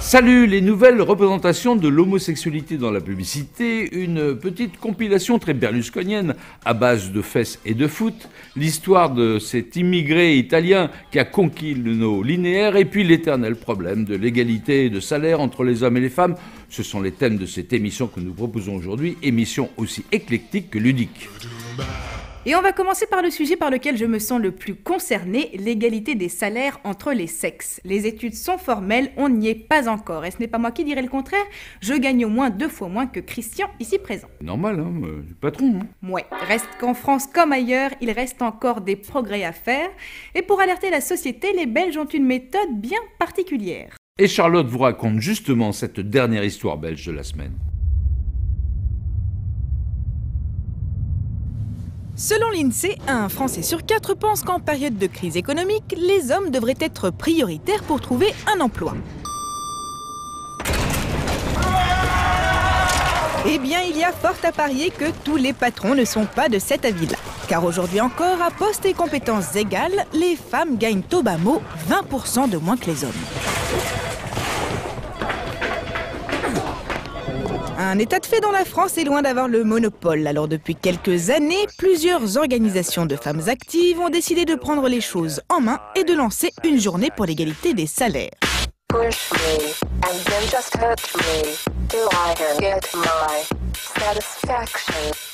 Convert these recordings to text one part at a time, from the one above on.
Salut, les nouvelles représentations de l'homosexualité dans la publicité, une petite compilation très berlusconienne à base de fesses et de foot, l'histoire de cet immigré italien qui a conquis nos linéaires et puis l'éternel problème de l'égalité de salaire entre les hommes et les femmes. Ce sont les thèmes de cette émission que nous proposons aujourd'hui, émission aussi éclectique que ludique. Et on va commencer par le sujet par lequel je me sens le plus concernée, l'égalité des salaires entre les sexes. Les études sont formelles, on n'y est pas encore. Et ce n'est pas moi qui dirai le contraire, je gagne au moins 2 fois moins que Christian ici présent. Normal, hein, du patron. Ouais, reste qu'en France comme ailleurs, il reste encore des progrès à faire. Et pour alerter la société, les Belges ont une méthode bien particulière. Et Charlotte vous raconte justement cette dernière histoire belge de la semaine. Selon l'INSEE, un Français sur 4 pense qu'en période de crise économique, les hommes devraient être prioritaires pour trouver un emploi. Eh bien, il y a fort à parier que tous les patrons ne sont pas de cet avis-là. Car aujourd'hui encore, à postes et compétences égales, les femmes gagnent au bas mot 20% de moins que les hommes. Un état de fait dans la France est loin d'avoir le monopole. Alors depuis quelques années, plusieurs organisations de femmes actives ont décidé de prendre les choses en main et de lancer une journée pour l'égalité des salaires.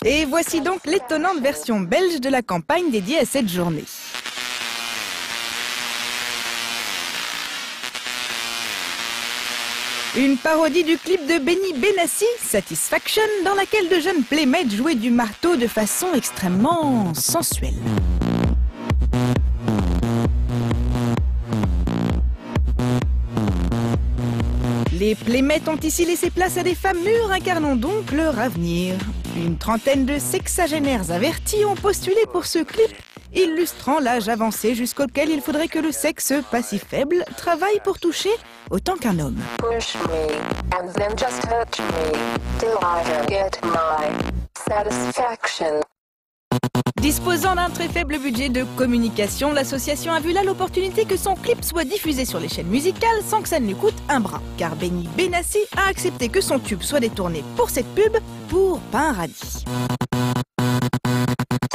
Et voici donc l'étonnante version belge de la campagne dédiée à cette journée. Une parodie du clip de Benny Benassi, Satisfaction, dans laquelle de jeunes playmates jouaient du marteau de façon extrêmement sensuelle. Les playmates ont ici laissé place à des femmes mûres incarnant donc leur avenir. Une trentaine de sexagénaires avertis ont postulé pour ce clip, illustrant l'âge avancé jusqu'auquel il faudrait que le sexe pas si faible travaille pour toucher autant qu'un homme. Push me, and then just touch me, till I get my satisfaction. Disposant d'un très faible budget de communication, l'association a vu là l'opportunité que son clip soit diffusé sur les chaînes musicales sans que ça ne lui coûte un bras. Car Benny Benassi a accepté que son tube soit détourné pour cette pub pour pas un radis.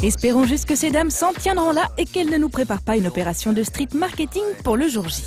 Espérons juste que ces dames s'en tiendront là et qu'elles ne nous préparent pas une opération de street marketing pour le jour J.